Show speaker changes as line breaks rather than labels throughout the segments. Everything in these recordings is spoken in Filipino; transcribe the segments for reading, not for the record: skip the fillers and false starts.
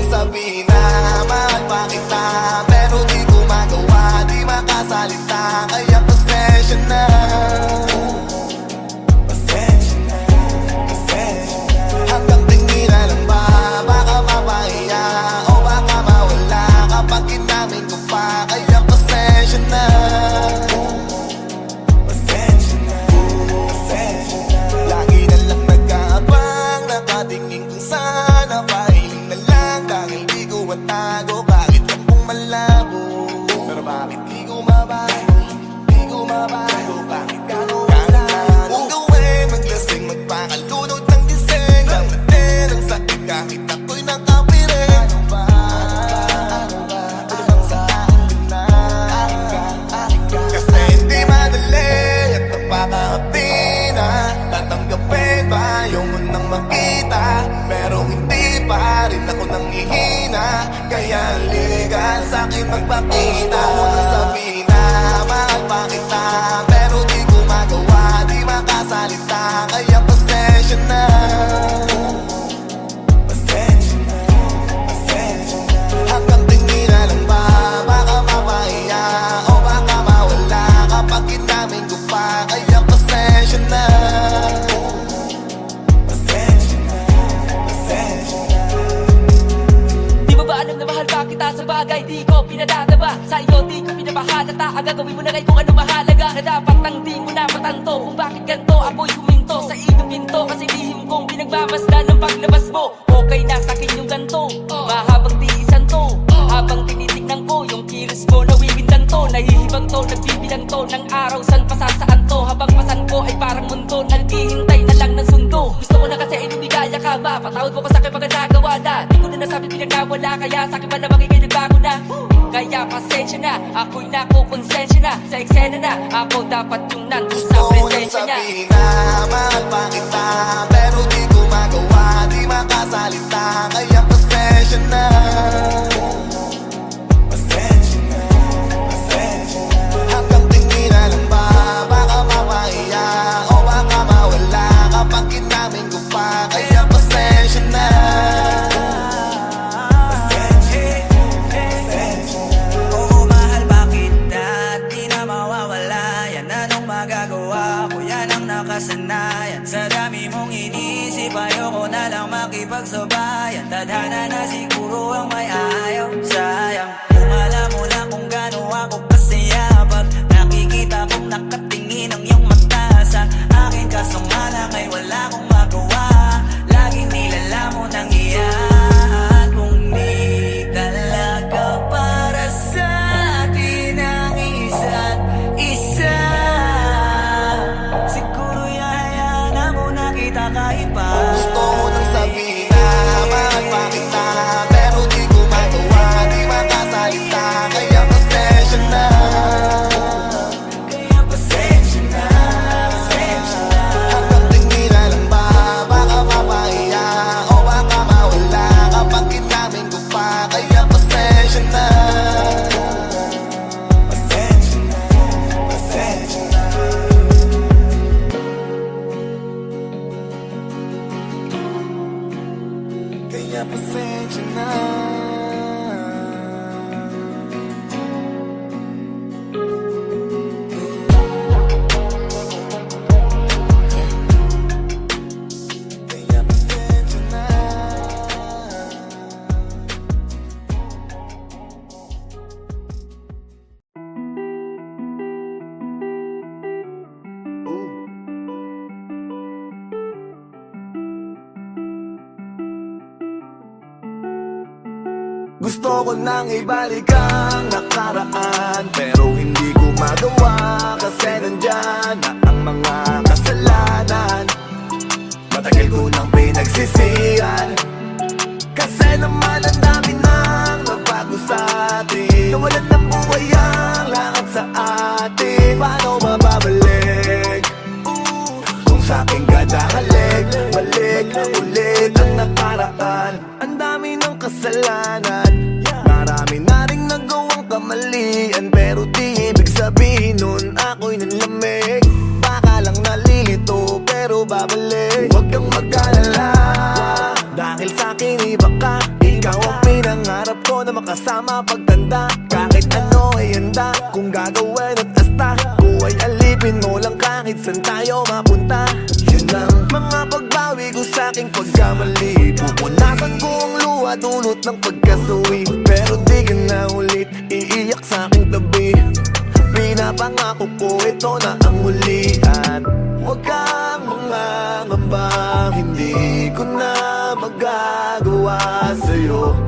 sabihin na mahal pa kita, pero di ko magawa, di makasalita. Kaya pasensya na, pasensya na, pasensya na. Hanggang tingin na lang ba, baka mapahiya o baka mawala kapag inamin ko pa. Kaya pasensya na, pasensya na, pasensya na. Lagi na lang nag-aabang, nakatingin kung sana pahiling na lang. Dahil di ko matago, kahit lang kung malabo. Pero bakit di ko mabago, di ko mabago? Bakit gano'n na kung gawin, maglasing, magpakalunod ng gising. Lang natin ang sakit kahit ako'y nakapirin. Ano ba, ano ba, ano bang sa akin na? Kasi hindi madali at napakahapdi na tatanggapin ba yung unang makita. Pero hindi pa rin ako nanghihina, kaya ligan sa'kin magpakita. Gusto mo nang sabihin na mahal pa kita, pero di ko magawa, di makasalita. Kaya pasensya na, pasensya na, pasensya na. Hanggang tingin na lang ba, baka mapahiya o baka mawala kapag inamin ko pa. Kaya pasensya na, pasensya na, pasensya na.
Di mo ba alam na mahal pa kita sa bagay di ko pinadadaba? Sa iyo di ko pinapahalata, ang gagawin mo na kay kung ano mahalaga. Na dapat nang di mo na matanto kung bakit ganito ako'y huminto sa iyong pinto. Kasi lihim kong pinagmamasdan ng paglabas mo. Okay na sa'kin yung ganto, mahabang tiisan to. Habang tinitignan ko yung kilos mo, nawiwindang to. Nahihibang to, nagbibilang to ng araw, san pasasaan to. Habang pasan ko ay parang mundo, naghihintay na lang ng sundo. Gusto ko na kasi inibigaya ka ba, patawad mo ko sa'kin pag nagawa na. Di ko na nasabi pinagnawala, kaya sa'kin ba naman ikay nagbago na. Kaya pasensya na, ako'y nakukonsensya na. Sa eksena na, ako dapat yung nandun sa
Gusto mo nang
presensya niya.
sabihin na mahal pa kita, pero di ko magawa, di makasalita. Kaya pasensya na, pasensya na, pasensya na. Hanggang tingin na lang ba, baka mapahiya o baka mawala kapag inamin ko pa. Kaya pasensya na,
Oo, mahal pa kita, di na mawawala. Yan anong magagawa ko, yan ang nakasanayan. Sa dami mong inisip, ayoko na lang makipagsabayan. Tadhana na siguro ang may ayaw, sayang. Kung alam mo lang kung gaano ako kasaya pag nakikita kong nakatingin ang iyong mata sa akin. Kaso nga lang ay wala akong magawa, laging nilalamon ang iyan. Kung di talaga para sa atin ang isa't isa, siguro yayaan na muna kita kahit pa.
gusto mo nang sabihin na mahal pa kita, pero di ko magawa, di makasalita. Kaya pasensya na,
Kaya pasensya na, pasensya na.
hanggang tingin na lang ba, baka mapahiya o baka mawala kapag inamin ko pa. Kaya pasensya na, pasensya na, pasensya na. Kaya pasensya na, kaya pasensya na. Gusto ko nang ibalik ang nakaraan, pero hindi ko magawa kasi nandyan na ang mga kasalanan. Matagal ko nang pinagsisihan, kasi naman ang dami nang nabago sa atin. Nawalan ng buhay ang lahat sa atin. Paano mababalik kung sa'king kadahalik? Balik ulit ang nakaraan. Ang dami ng kasalanan, marami na rin nagawang kamalian, pero di ibig sabihin nun ako'y nanlamig. Baka lang nalilito pero babalik. Huwag kang mag-alala, dahil sa'kin iba ka. Ikaw ang ko na makasama pagtanda. Kahit ano ay handa kung gagawin at asta. Kung ay alipin mo lang kahit saan tayo mapunta. Yun lang mga pagbawi ko sa aking pagkamali. Pupunasan ko ang luha dulot ng pagkasuwi. Pero di ka na ulit iiyak sa aking tabi. Pinapangako ko ito na ang huli. At huwag kang mangangamba, hindi ko na magagawa sa'yo.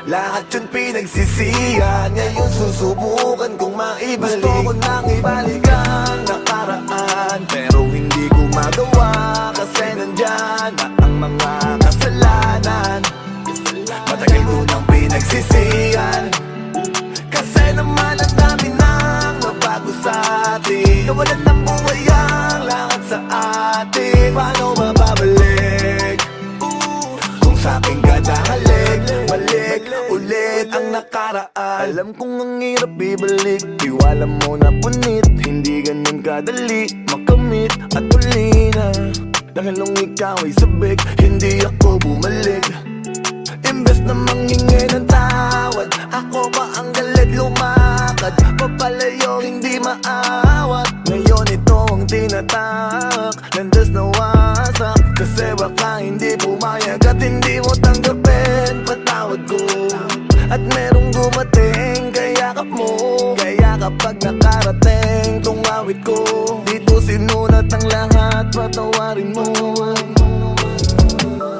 Lahat yun pinagsisihan, ngayon susubukan kong maibalik. Gusto ko nang ibalik ang nakaraan, pero hindi ko magawa kasi nandyan na ang mga kasalanan. Matagal ko nang pinagsisihan, kasi naman ang dami nang nabago sa atin. Nawalan ng buhay ang lahat sa atin. Paano mababalik kung sa akin ka dahalik? Balik ulit ang nakaraan. Alam kong ang hirap ibalik, tiwala mo na punit. Hindi ganun kadali makamit at uli na. Dahil nung ikaw ay sabik, hindi ako bumalik. Imbes na manghingi ng tawad, ako pa ang galit lumakad. Papalayo hindi maawat. Ngayon ito ang tinatak, landas na wasak. Kasi baka hindi pumayag at hindi mo tanggapin patawad ko. At merong gumating, kayakap mo. Kaya kapag nakarating tong awit ko, dito sinunat ang lahat, patawarin mo.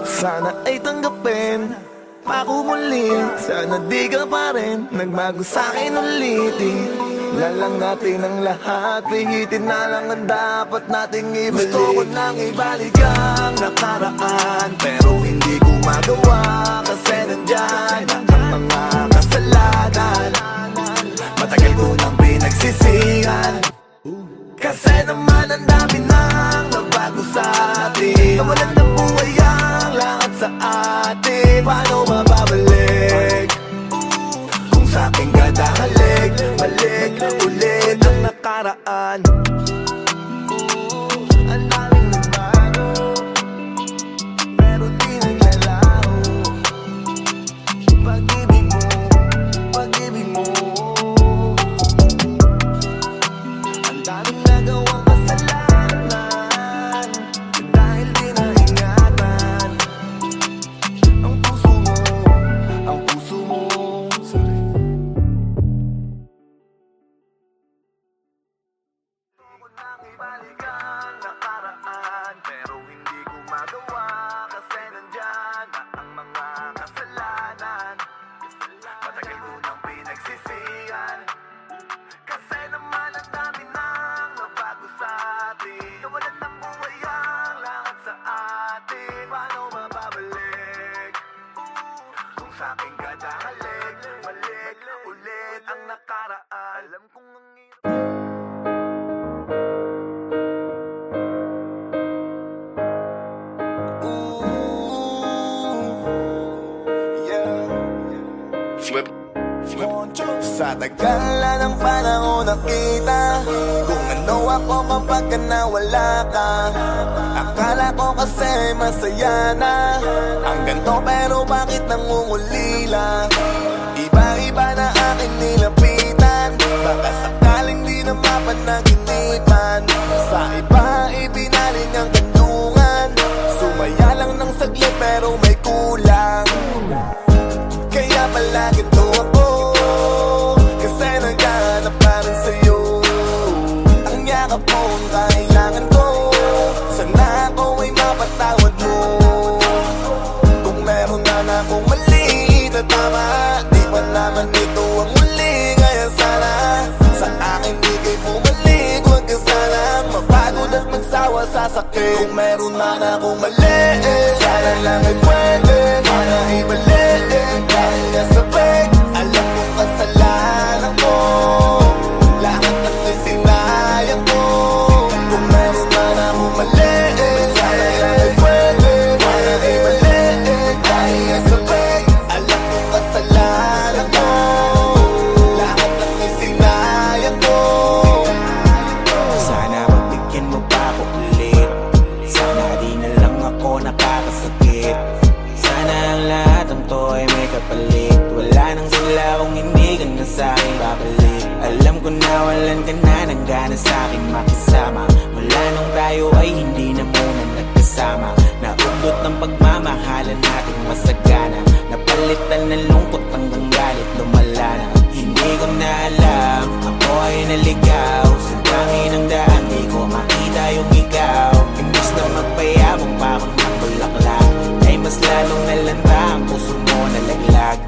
Sana ay tanggapin ako muli. Sana di ka pa rin nagbago sa'kin ulitin. Lalang natin ang lahat, pihitin na lang ang dapat nating ibalik. Gusto ko nang ibalik ang nakaraan, pero hindi ko magawa kasi nandyan na ang mga kasalanan. Matagal ko nang pinagsisihan, kasi naman ang dami nang nabago sa atin. Nawalan ng buhay ang lahat sa atin. Paano mababalik kung sa akin ka dahalik? Balik ulit ang nakaraan. Ang daming nagbago, pero di naglalaho. Pag-ibig mo, pag-ibig mo. Ang daming nagawang kasalanan, dahil di naingatan. Ang puso mo, ang puso mo. Sorry. Gusto ko nang ibalik ang nakaraan, pero hindi ko magawa kasi nandyan na ang mga kasalanan. Matagal ko nang pinagsisihan, kasi naman ang dami nang nabago sa atin. Nawalan ng buhay ang lahat sa atin. Paano mababalik kung sa akin ka dahalik? Balik ulit ang nakaraan. Alam kong ang hirap. Sa tagal na ng panahon nakita kung ano ako kapag ka nawala ka. Akala ko kasi masaya na ang ganto, pero bakit nangungulila? Iba-iba na aking nilapitan, baka sakaling di na mapanaginipan. Sa iba ibinaling ang kandungan, sumaya lang ng saglit pero may kulang. Kaya pala ganito ako, kasi naghahanap pa rin sa'yo. Ang yakap mo ang kailangan ko, sana ako ay mapatawad mo. Kung meron na akong mali na tama, di pa naman ito ang muli. Kaya sana sa akin di kayo bumalik. Huwag ka sanang mapagod at magsawa sa sakit. Kung meron na akong mali, sana lang ay pwede para ibalik. Dahil nasabik, alam kong kasalanan ko, lahat ng isinayang ko. Kung meron man akong mali, sana lang ay pwede para ibalik. Dahil nasabik, alam kong kasalanan ko, lahat ng isinayang ko.
Sana magbigyan mo pa ako ulit, sana di na lang ako nakakasakit. Sana ang lahat ng to
na sa'kin makisama. Mula nung tayo ay hindi na muna nagkasama. Naudlot ng pagmamahalan natin masagana. Napalitan ng lungkot hanggang galit lumala na. Hindi ko na alam, ako ay naligaw sa tangi ng daan, di ko makita yung ikaw. Imbis na magpayabong pa akong nakulaklak, ay mas lalong nalanta ang puso mo nalaglag.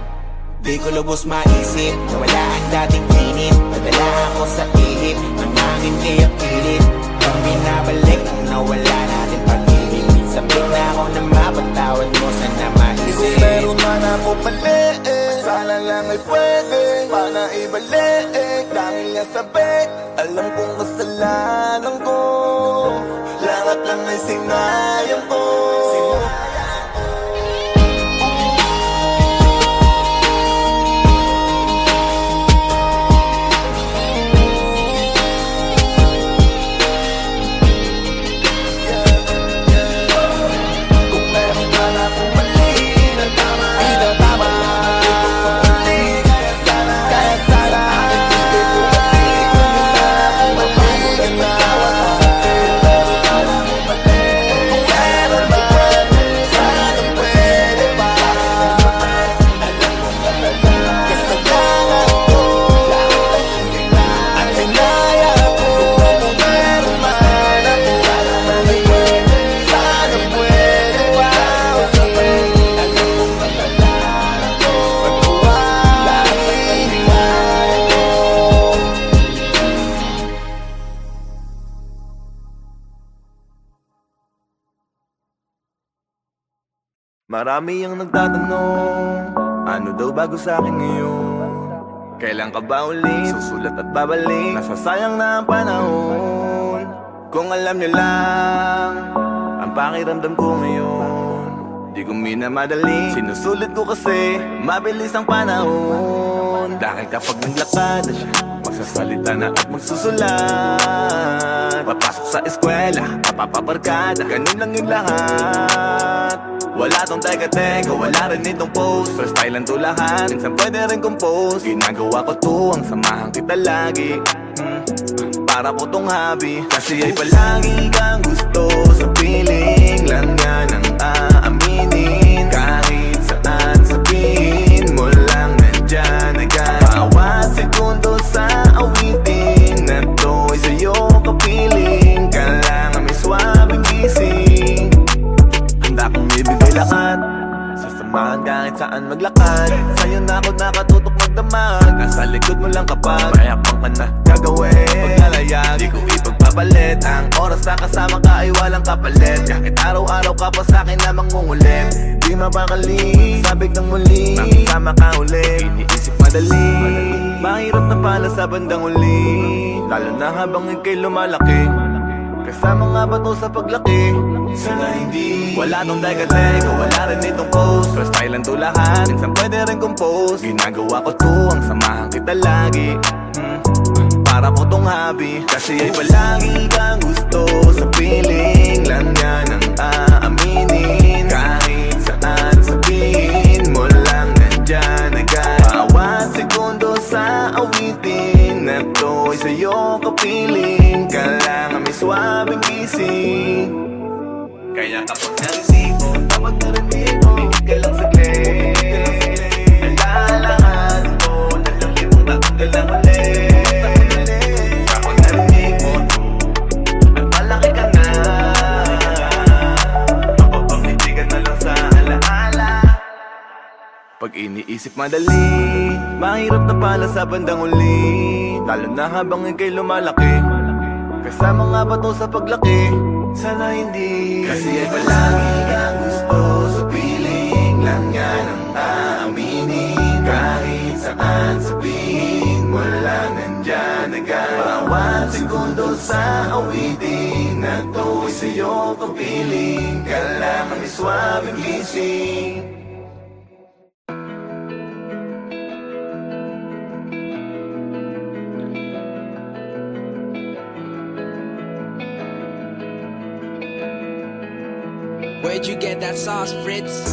Di ko lubos maisip na wala ang dating init. Padala ako sa ihip ng hangin kaya pilit kung binabalik ang nawala natin pag-ibig. Sabik na ako na mapatawad mo, sana maisip.
Kung meron man ako mali, sana lang ay pwede para ibalik. Dahil nga sabik, alam kong kasalanan ko. Lahat lang ay sinayang ko. Kung meron man ako mali na tama, itatama. Kaya sana hindi ko balik. Sana kung mabalik na awa sa akin. Meron man ako mali. Kung meron man, sana pwede pa. Alam kong kasalanan ko. At sinayang ko. Kung meron man ako, sana pwede. Sana pwede pa. Alam kong kasalanan ko. Pagkuwalay ko. Marami ang nagtatanong, ano daw bago sa akin ngayon? Kailan ka ba ulit susulat at babalik? Nasasayang na ang panahon. Kung alam niyo lang ang pakiramdam ko ngayon, di ko minamadali, sinusulit ko kasi mabilis ang panahon. Dahil kapag naglakad na siya, magsasalita na at magsusulat. Papasok sa eskwela, mapapabarkada, ganun lang yung lahat. Wala tong teka-teka, wala rin itong post. Freestyle lang to lahat, minsan pwede rin compose. Ginagawa ko to, ang samahan kita lagi. Para ko tong hobby, kasi ay palagi kang gusto. Sa piling lang yan ang aaminin. Kahit saan sabihin mo lang nandyan agad. Bawat segundo sa awitin na to'y sa'yo kapiling. Kailangan may swabing gising. Handa kong ibigay lahat, sasamahan kahit saan maglakad. Sa'yo na ako nakatutok magdamag, nasa likod mo lang kapag mayapang ka na gagawin. Paglalayag, di ko ipagpapalit. Ang oras na kasama ka ay walang kapalit. Kahit araw-araw ka pa sa'kin na mangungulit, di mapakali, sabik ng muli, makasama ka ulit, iniisip madali. Mahirap na pala sa bandang uli, lalo na habang ika'y lumalaki. Kasama nga ba to sa paglaki? Sana hindi. Wala tong teka-teka, wala rin itong post. Freestyle lang to lahat, minsan pwede rin compose. Ginagawa ko to, ang samahan kita lagi. Para ko tong hobby, kasi ay palagi kang gusto. Sa piling lang yan ang aaminin. Kahit saan sabihin mo lang nandyan agad. Bawat segundo sa awitin na to'y sa'yo kapiling. Kailangan may swabing gising. Kaya kapag narising mo, kapag narinig mo, hindi ka lang saglit. Naglalakad ko, nalilimutan kong galang ulit. Kapag narinig mo, nagmalaki ka na. Mapapangitigan na lang sa alaala. Pag iniisip madali, mahirap na pala sa bandang uli, lalo na habang ika'y lumalaki. Kasama nga ba to sa paglaki? Sana hindi. Kasi ay palagi kang gusto. Sa piling lang yan ang aaminin. Kahit saan sabihin mo lang nandyan agad. Bawat segundo sa awitin na to'y sa'yo kapiling. Kailangan may swabing gising.
Where'd you get that sauce, Fritz?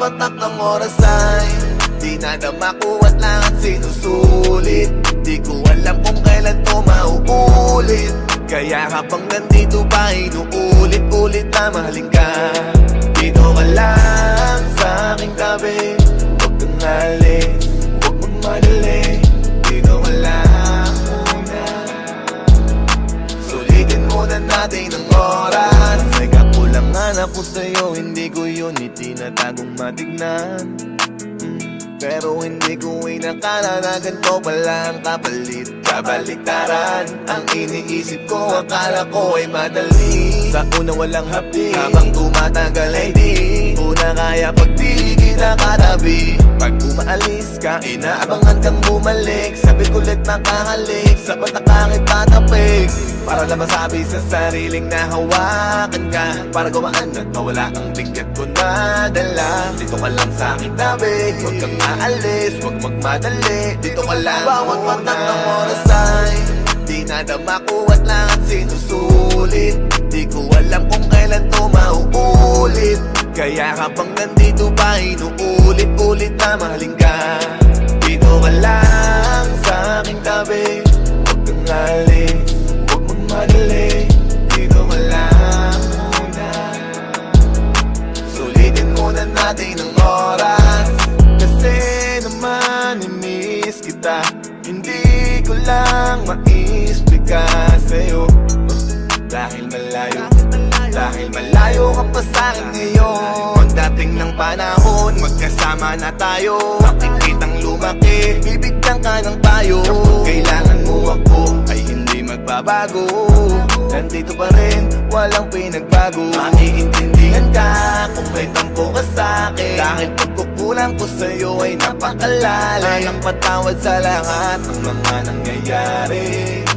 patak ng oras ay di nadama ko at lahat sinusulit. Di ko alam kung kailan to mauulit. Kaya habang nandito pa inuulit-ulit na mahalin ka. Dito ka lang sa aking tabi, huwag kang alis, huwag magmadali. Dito ka lang muna, sulitin muna natin ang oras. May kakulangan ako sa'yo, hindi ko yun itinatagong matignan. Pero hindi ko inakala na ganito pala ang kapalit. Kabaliktaran ang iniisip ko, akala ko ay madali. Sa una walang hapdi, habang tumatagal ay di una kaya pag di kinakatabi. Pag umaalis ka, inaabangan kang bumalik. Sabi ko ulit nakahalik, sapat na kahit tatapig. Para lang masabi sa sariling nahawakan ka, para gumaan at mawala ang bigat ko na dala. Dito ka lang sa aking tabi, huwag kang aalis, huwag magmadali. Dito ka lang bawat patak ng oras ay di nadama ko at lahat sinusulit. Di ko alam kung kailan to mauulit. Kaya habang nandito pa inuulit-ulit na mahalin ka. Dito ka lang sa aking tabi, huwag kang alis, huwag magmadali. Dito ka lang muna, sulitin muna natin ang oras. Kasi naman i-miss kita, hindi ko lang ma-explica sa'yo. Dahil malayo ka pa sa'kin ngayon. Pagdating ng panahon, magkasama na tayo. Makikitang lumaki, bibigyan ka ng payo. Kailangan mo ako, ay hindi magbabago. Nandito pa rin, walang pinagbago. Maiintindihan ka kung may tampo ka sa'kin. Dahil pagkukulang ko sa'yo ay napakalalim. Ang patawad sa lahat ng mga nangyayari.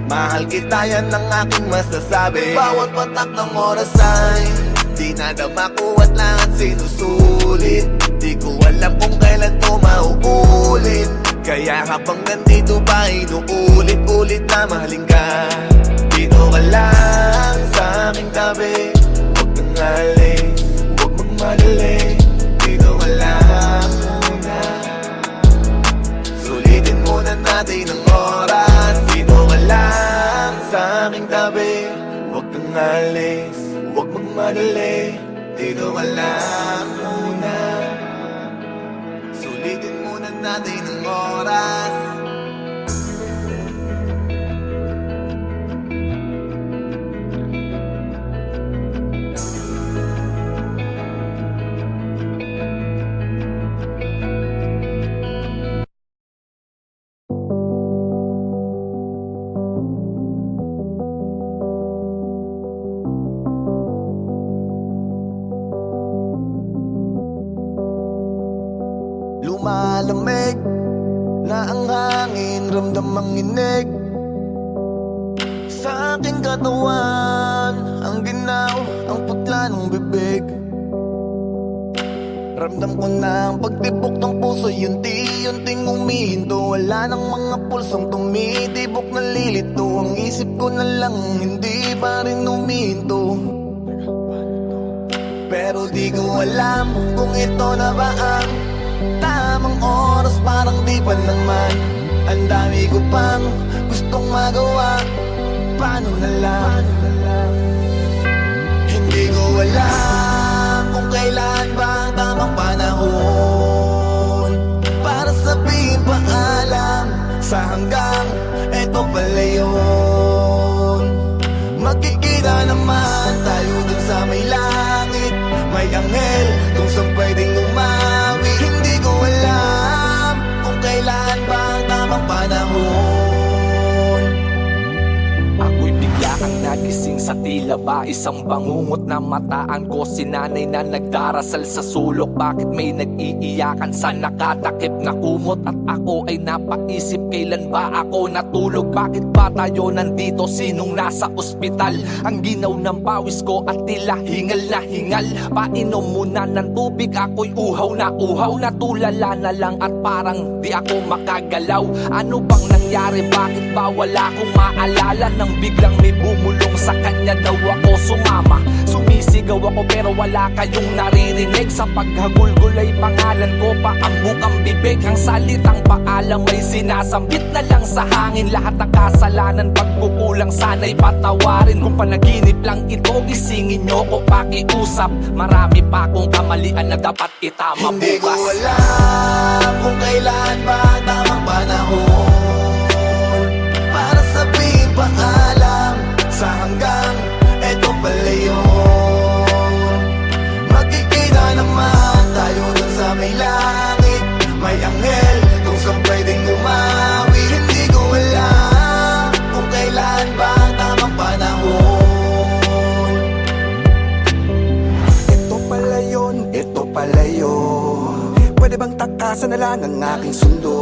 Mahal kita, yan ang aking masasabi. Bawat patak ng oras ay di nadama ko at lahat sinusulit. Di ko alam kung kailan to mauulit. Kaya habang nandito pa inuulit-ulit na mahalin ka. Dito ka lang sa aking tabi, huwag kang alis, huwag magmadali. Dito ka lang muna, sulitin muna natin ang oras. Dito ka lang sa aking tabi, huwag kang alis, huwag magmadali. Dito ka lang muna, sulitin muna natin ang oras. Lumalamig na ang hangin, ramdam ang inig sa aking katawan. Ang ginaw, ang putla ng bibig. Ramdam ko na ang pagtibok ng puso, yunti-yunting umihinto. Wala ng mga pulsong tumitibok, nalilito. Ang isip ko na lang, hindi pa rin umihinto. Pero di ko alam kung ito na ba ang tamang oras, parang di pa naman. Ang dami ko pang gustong magawa, paano na lang? Hindi ko alam kung kailan ba ang tamang panahon para sabihin paalam sa hanggang eto pala yun. Magkikita naman tayo dun sa may langit, may anghel kung saan pwedeng umawi. Hindi ko alam kung kailan ba ang tamang panahon.
Ako'y bigla ang nagising sa tila ba isang bangungot na mataan ko. Si nanay na nagdarasal sa sulok, bakit may nag-iiyakan sa nakatakip na kumot? At ako ay napaisip, kailan ba ako natulog? Bakit ba tayo nandito? Sinong nasa ospital? Ang ginaw ng pawis ko at tila hingal na hingal. Painom muna ng tubig, ako'y uhaw. Natulala na lang at parang di ako makagalaw. Ano bang nangyari? Bakit ba wala akong maalala? Nang biglang may bumulong sa kanya kanya daw ako sumama. Sumisigaw ako pero wala kayong naririnig. Sa paghagulgol ay pangalan ko pa ang bukang bibig. Ang salitang paalam ay sinasambit na lang sa hangin. Lahat ng kasalanan pagkukulang sana'y patawarin. Kung panaginip lang ito, gisingin nyo ko pakiusap. Marami pa akong kamalian na dapat itama bukas.
Hindi ko alam kung kailan ba ang tamang panahon para sabihin paalam sa hanggang eto pala yun. Magkikita naman tayo dun sa may langit. May anghel kung saan pwedeng umawi. Hindi ko alam kung kailan ba ang tamang panahon. Ito pala yun, ito pala yun. Pwede bang takasan na lang ang aking sundo?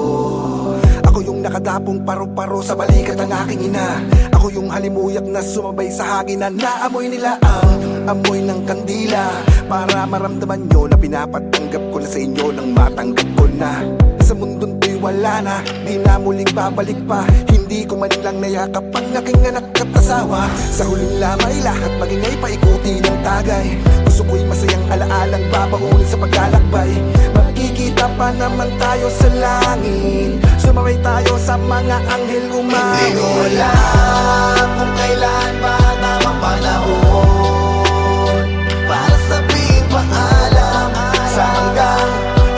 Ako yung nakadapong paro-paro sa balikat ng aking ina. Ako yung halimuyak na sumabay sa hangin na naamoy nila ang amoy ng kandila. Para maramdaman nyo na pinapatanggap ko na sa inyo nang matanggap ko na. Sa mundon to'y wala na, di na muling babalik pa. Hindi ko man lang nayakap ang aking anak at asawa. Sa huling lamay lahat magingay paikuti ng tagay. Gusto ko'y masayang alaalang babaunin sa paglalakbay. Magkikita pa naman tayo sa langit. Sumabay tayo sa mga anghel umawi. Hindi ko alam kung kailan ba ang tamang panahon para sabihin paalam sa hanggang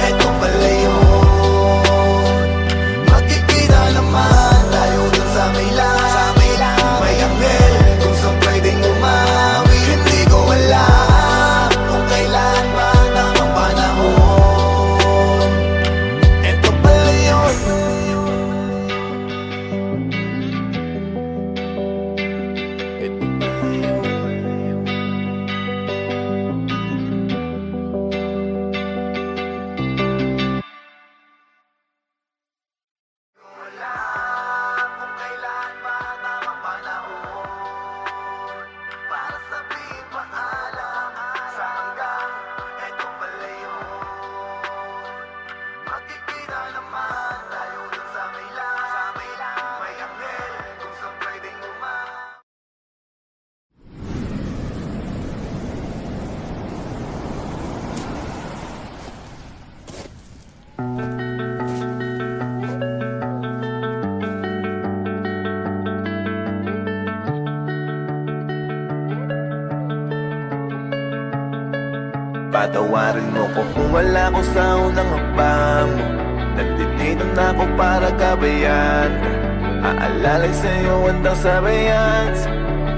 eto pala yun. Magkikita naman tayo dun sa may langit. May anghel kung saan pwedeng umawi. Hindi ko alam kung kailan ba ang tamang panahon. Eto pala yun. Eto pala yun. Kung kailan ba ang tamang panahon para sabihin paalam sa hanggang eto pala yun. Magkikita naman tayo dun sa may langit. May anghel kung saan pwedeng umawi. Patawarin mo ko kung wala ko sa unang hakbang mo. Nandito na ako para gabayan ka. Aalalay sa'yo handang sabayan.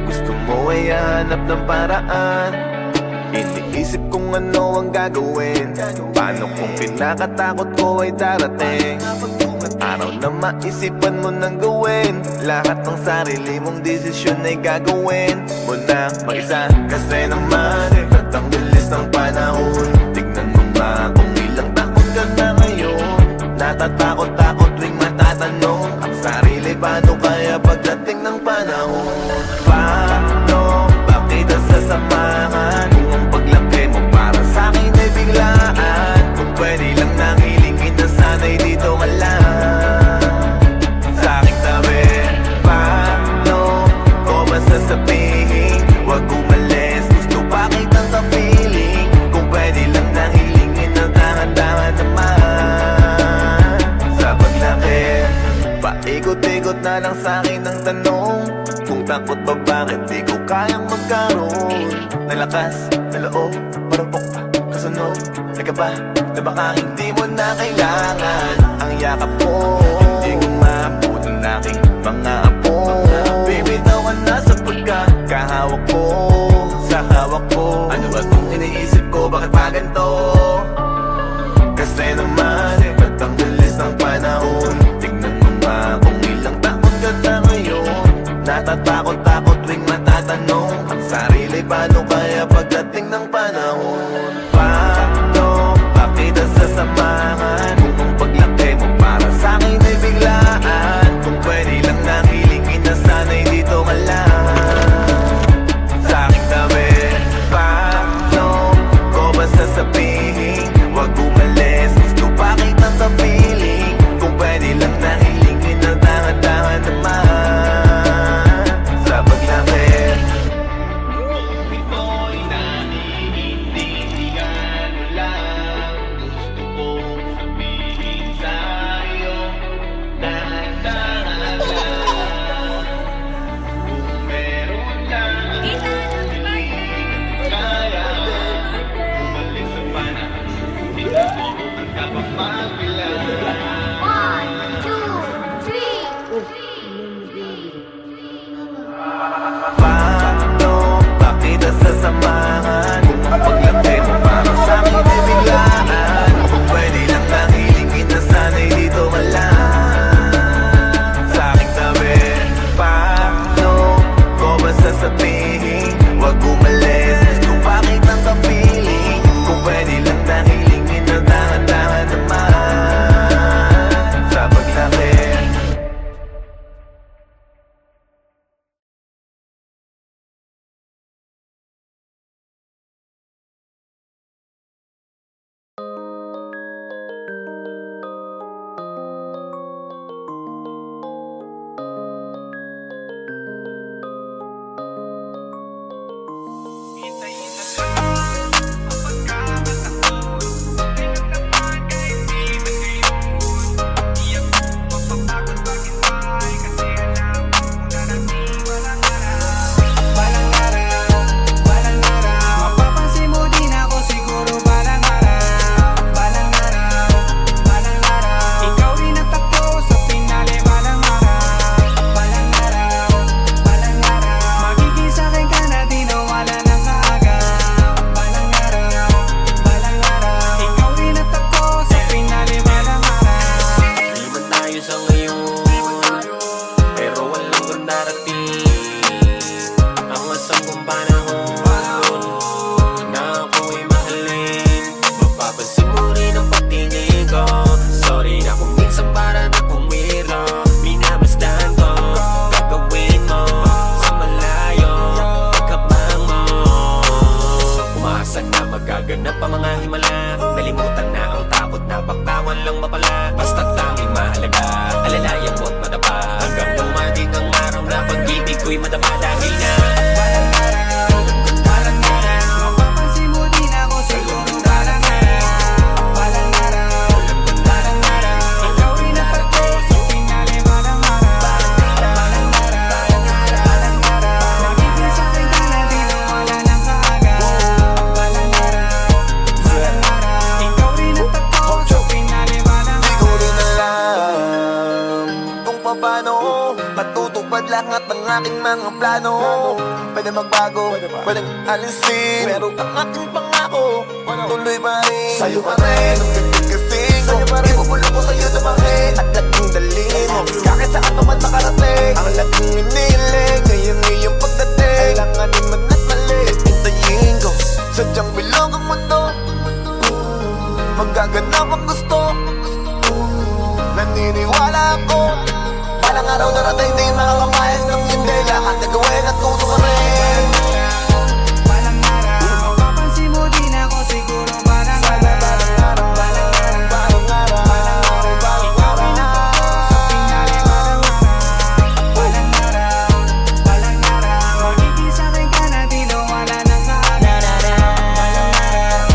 Gusto mo ay hanap ng paraan. Iniisip kung ano ang gagawin. Paano kung kinakatakot ko ay darating? Araw na maisipan mo nang gawin. Lahat ng sarili mong desisyon ay gagawin mo na mag-isa. Kasi naman ang bilis ng panahon. Tignan mo ba kung ilang taon ka na ngayon? Natatakot-takot tuwing matatanong ang sarili. Paano kaya pagdating ng panahon? Paano ba kita sasamahan? Kung ang paglaki mo para sa'kin ay biglaan. Kung pwede lang nang hilingin na sana'y dito ka lang sa aking tabi. Paano ko ba sasabihin? Huwag umalis, gusto pa kitang kapiling. Kung pwede lang nang hilingin na dahan-dahan naman sa paglaki. Paikot-ikot na lang sa'kin ang tanong. Kung takot ba bakit di ko kayang magkaroon ng lakas, na loob, marupok pa, kasunod. Teka ba, na baka hindi mo na kailangan ang yakap ko. Hindi ko maabot ang aking mga apo. Bibitaw ka na sa pagkakahawak ko. Sa hawak ko, ano ba kung iniisip ko, bakit pa ganito? Kasi naman, ba't ang bilis ng panahon? Tignan mo ba kung ilang taon ka na ngayon? Natatakot-takot tuwing matatanong ang sarili. Paano kaya pagdating ng panahon? Paano ba kita sasamahan? Kung ang paglaki mo para sa'kin ay biglaan. Kung pwede lang nang
di madama dahil na balang araw, balang araw mapapansin mo din ako siguro balang araw, balang araw, balang araw ikaw rin ang pagko sa pinali balang araw, balang araw, balang araw nagiging sa akin ka na di na wala ng kaagaw, balang araw, balang araw ikaw rin ang pagko sa pinali balang
Di ko
araw.
rin alam kung paano matutupad lahat ng aking mga plano. Pwede magbago, pwede alisin, pero ang aking pangako tuloy pa rin. Sa'yo pa rin, ang gagawin kasing ibubulong ko sa'yo na bakit at laging dalhin mo kahit saan ka man makarating. Ang laging iniling ngayon iyong pagdating. Kailanganin man at mali, hintayin ko sadyang bilog ang mundo. Magaganap ang gusto. Naniniwala ako balang araw darating di makakapayag ng hindi. Lahat na gawin at tuto ka rin.
Balang araw, mapapansin mo din ako siguro balang araw, balang araw, balang araw, balang araw sa pinali balang araw, balang araw, balang araw magiging sa akin ka na di na wala ng kaagaw, balang araw,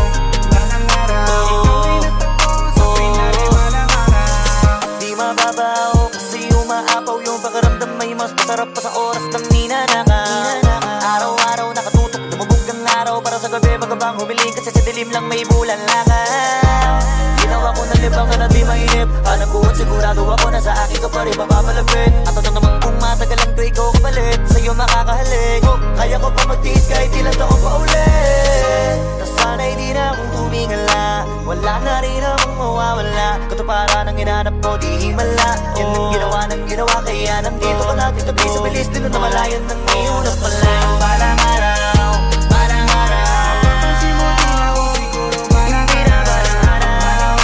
balang araw ikaw rin ang tagpo sa pinali balang araw.
Di mababaw kasi umaapaw yung pakiramdam. May mas masarap pa sa oras ng ninanakaw. Araw-araw nakatutok, lumubog ang araw. Para sa gabi magabang humiling kasi sa dilim lang may bulan langaw. Ginawa ko ng libangan na di mainip. Alam ko at sigurado ako na sa akin ka pa rin mapapalapit. At ano naman kung matagal lang to ikaw kapalit, sa'yo makakahalik. Kaya ko pa magtiis kahit ilan taon pa ulit. Nasanay di na akong tumingala, wala na rin akong mawawala. Katuparan ang hinanap ko di himala. Yan ang ginawa ng ginawa kaya nandito ka natin tabi sa bilis. Dito na malayan ng may unang pala. Balang araw, balang araw
Mapapansin mo din ako siguro balang
hindi na balang araw,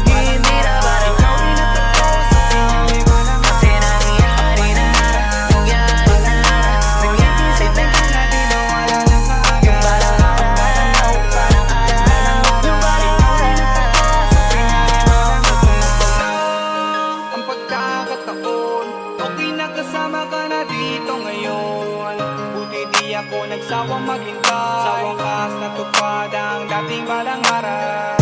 hindi na balang araw kasi nangyari na, nangyari na, nangyari na. Yung balang araw, balang araw, yung balang araw.
Ang pagkakataon, okay na kasama ka na dito ngayon. Buti di ako nagsawang maghintay, sa wakas natupad ang dating balang araw.